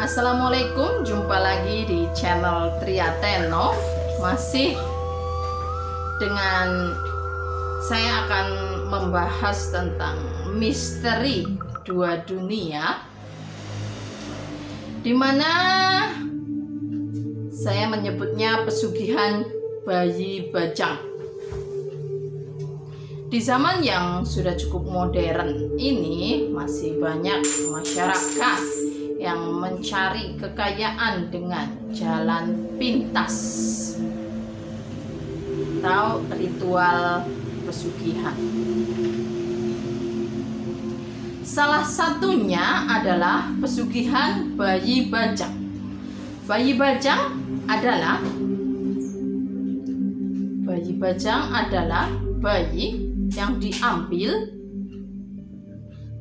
Assalamualaikum, jumpa lagi di channel Triatenov. Masih dengan saya akan membahas tentang misteri dua dunia, dimana saya menyebutnya pesugihan bayi bajang. Di zaman yang sudah cukup modern ini, masih banyak masyarakat yang mencari kekayaan dengan jalan pintas atau ritual pesugihan. Salah satunya adalah pesugihan bayi bajang. Bayi bajang adalah bayi yang diambil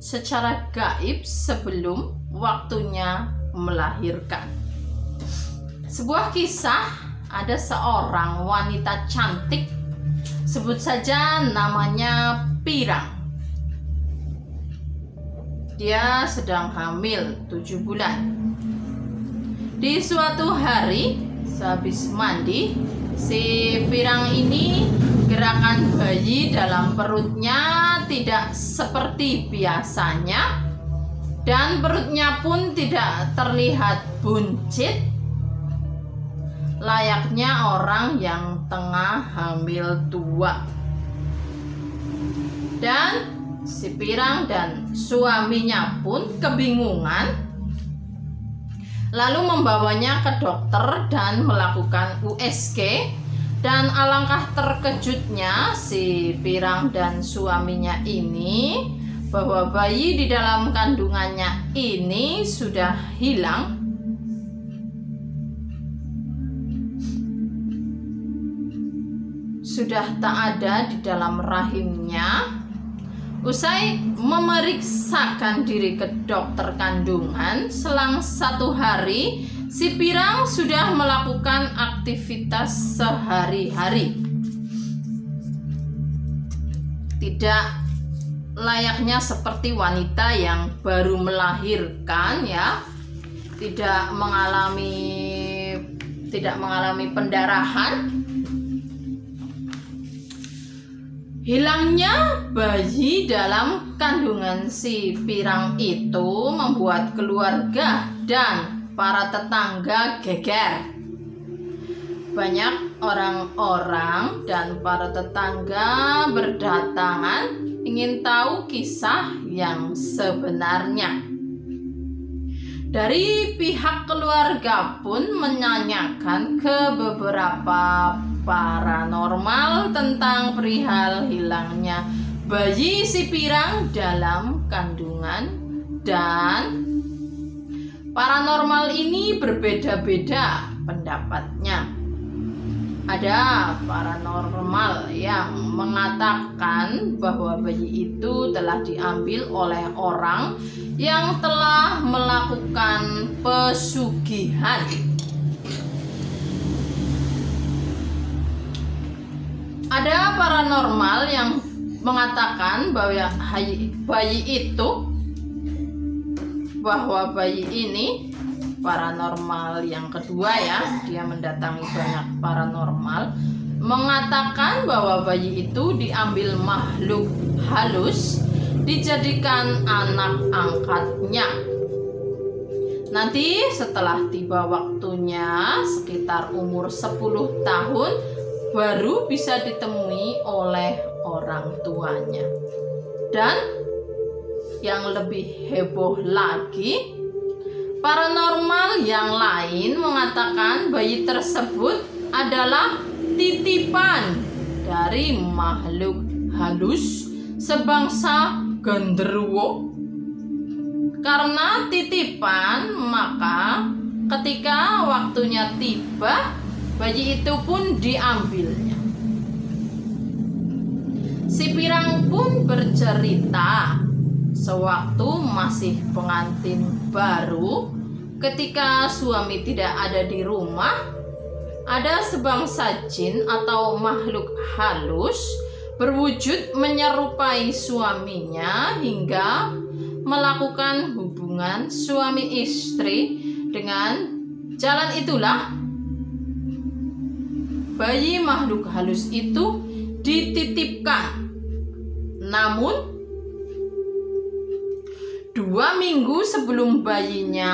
secara gaib sebelum waktunya melahirkan. Sebuah kisah, ada seorang wanita cantik, sebut saja namanya Pirang. Dia sedang hamil 7 bulan. Di suatu hari, sehabis mandi, si Pirang ini gerakan bayi dalam perutnya tidak seperti biasanya, dan perutnya pun tidak terlihat buncit layaknya orang yang tengah hamil tua. Dan si Pirang dan suaminya pun kebingungan, lalu membawanya ke dokter dan melakukan USG. Dan alangkah terkejutnya si Pirang dan suaminya ini bahwa bayi di dalam kandungannya ini sudah hilang. Sudah tak ada di dalam rahimnya. Usai memeriksakan diri ke dokter kandungan, selang 1 hari si Pirang sudah melakukan aktivitas sehari-hari. Tidak layaknya seperti wanita yang baru melahirkan, ya. Tidak mengalami pendarahan. Hilangnya bayi dalam kandungan si Pirang itu membuat keluarga dan para tetangga geger. Banyak orang-orang dan para tetangga berdatangan ingin tahu kisah yang sebenarnya. Dari pihak keluarga pun menanyakan ke beberapa paranormal tentang perihal hilangnya bayi si Pirang dalam kandungan, dan paranormal ini berbeda-beda pendapatnya. Ada paranormal yang mengatakan bahwa bayi itu telah diambil oleh orang yang telah melakukan pesugihan. Ada paranormal yang mengatakan bahwa bayi ini paranormal yang kedua, ya, dia mendatangi banyak paranormal, mengatakan bahwa bayi itu diambil makhluk halus, dijadikan anak angkatnya. Nanti setelah tiba waktunya, sekitar umur 10 tahun, baru bisa ditemui oleh orang tuanya. Dan yang lebih heboh lagi, paranormal yang lain mengatakan bayi tersebut adalah titipan dari makhluk halus sebangsa genderuwo. Karena titipan, maka ketika waktunya tiba, bayi itu pun diambilnya. Si Pirang pun bercerita, sewaktu masih pengantin baru, ketika suami tidak ada di rumah, ada sebangsa jin atau makhluk halus berwujud menyerupai suaminya hingga melakukan hubungan suami istri Dengan jalan itulah bayi makhluk halus itu dititipkan. Namun 2 minggu sebelum bayinya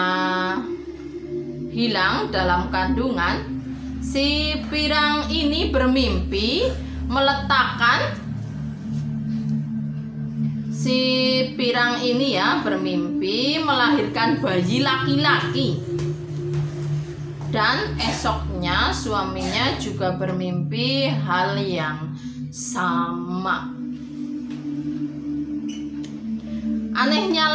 hilang dalam kandungan, si pirang ini bermimpi meletakkan bermimpi melahirkan bayi laki-laki. Dan esoknya suaminya juga bermimpi hal yang sama. Anehnya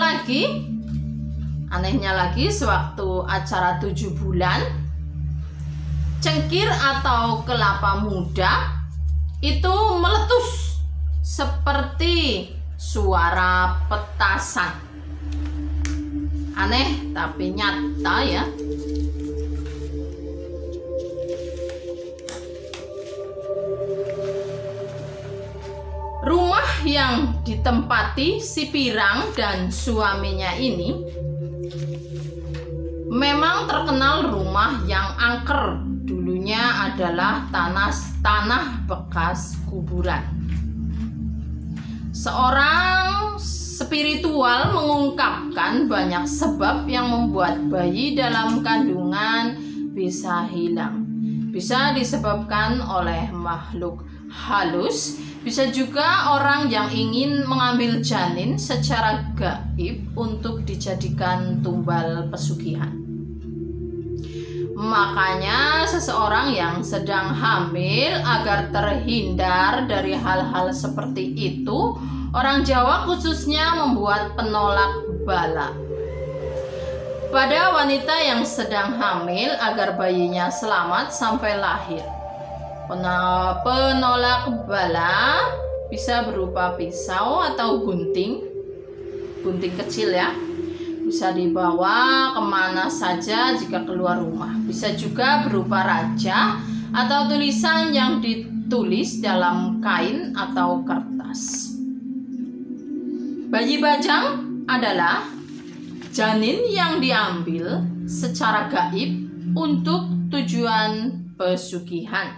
lagi sewaktu acara 7 bulan, cengkir atau kelapa muda itu meletus seperti suara petasan. Aneh tapi nyata ya. Rumah yang ditempati si pirang dan suaminya ini memang terkenal rumah yang angker. Dulunya adalah tanah bekas kuburan. Seorang spiritual mengungkapkan banyak sebab yang membuat bayi dalam kandungan bisa hilang. Bisa disebabkan oleh makhluk halus, bisa juga orang yang ingin mengambil janin secara gaib untuk dijadikan tumbal pesugihan. Makanya seseorang yang sedang hamil, agar terhindar dari hal-hal seperti itu, orang Jawa khususnya membuat penolak bala. Pada wanita yang sedang hamil agar bayinya selamat sampai lahir, penolak bala bisa berupa pisau atau gunting kecil ya. Bisa dibawa kemana saja jika keluar rumah. Bisa juga berupa raja atau tulisan yang ditulis dalam kain atau kertas. Bayi bajang adalah janin yang diambil secara gaib untuk tujuan pesugihan.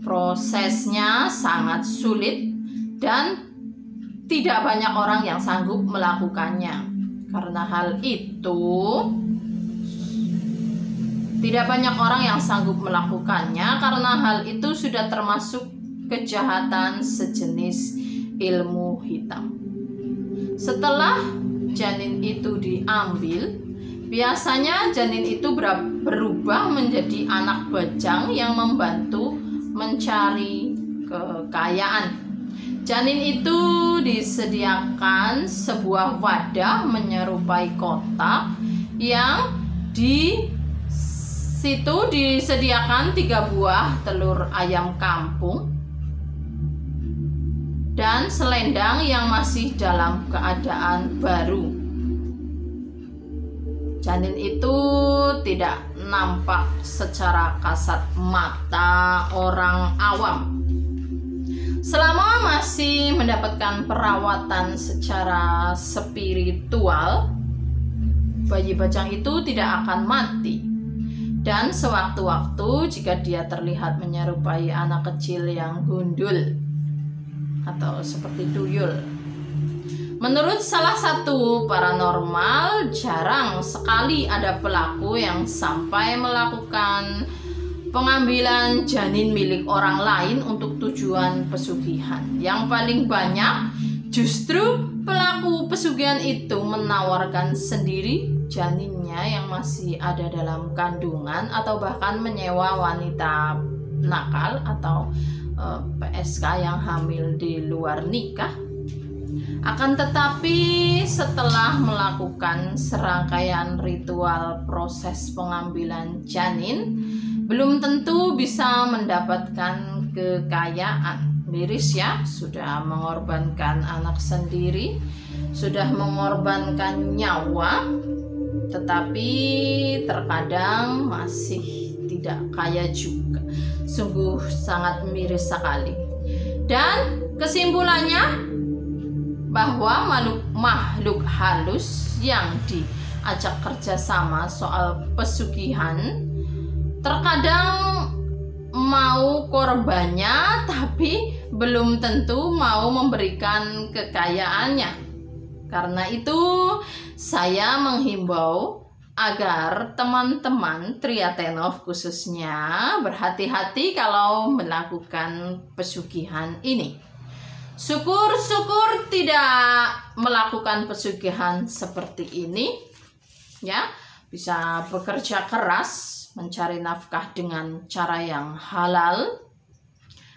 Prosesnya sangat sulit dan tidak banyak orang yang sanggup melakukannya. Karena hal itu, tidak banyak orang yang sanggup melakukannya karena hal itu sudah termasuk kejahatan sejenis ilmu hitam. Setelah janin itu diambil, biasanya janin itu berubah menjadi anak bajang yang membantu mencari kekayaan. Janin itu disediakan sebuah wadah menyerupai kotak yang di situ disediakan 3 buah telur ayam kampung dan selendang yang masih dalam keadaan baru. Janin itu tidak nampak secara kasat mata orang awam. Selama masih mendapatkan perawatan secara spiritual, bayi bajang itu tidak akan mati. Dan sewaktu-waktu jika dia terlihat menyerupai anak kecil yang gundul atau seperti tuyul. Menurut salah satu paranormal, jarang sekali ada pelaku yang sampai melakukan pengambilan janin milik orang lain untuk tujuan pesugihan. Yang paling banyak justru pelaku pesugihan itu menawarkan sendiri janinnya yang masih ada dalam kandungan, atau bahkan menyewa wanita nakal atau PSK yang hamil di luar nikah. Akan tetapi setelah melakukan serangkaian ritual proses pengambilan janin, belum tentu bisa mendapatkan kekayaan. Miris ya, sudah mengorbankan anak sendiri, sudah mengorbankan nyawa, tetapi terkadang masih tidak kaya juga. Sungguh sangat miris sekali. Dan kesimpulannya bahwa makhluk halus yang ajak kerjasama soal pesugihan, terkadang mau korbannya tapi belum tentu mau memberikan kekayaannya. Karena itu saya menghimbau agar teman-teman Triathenov khususnya berhati-hati kalau melakukan pesugihan ini. Syukur-syukur tidak melakukan pesugihan seperti ini, ya, bisa bekerja keras mencari nafkah dengan cara yang halal,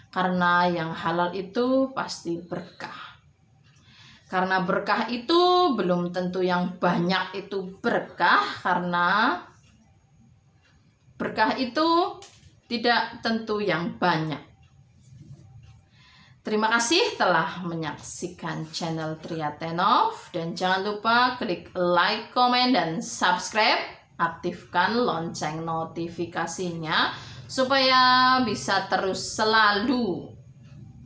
karena yang halal itu pasti berkah. Karena berkah itu belum tentu yang banyak itu berkah, karena berkah itu tidak tentu yang banyak. Terima kasih telah menyaksikan channel Triathenov, dan jangan lupa klik like, komen, dan subscribe. Aktifkan lonceng notifikasinya supaya bisa terus selalu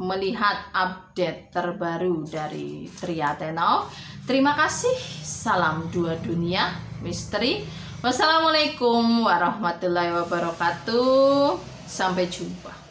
melihat update terbaru dari Triathenov. Terima kasih. Salam dua dunia misteri. Wassalamualaikum warahmatullahi wabarakatuh. Sampai jumpa.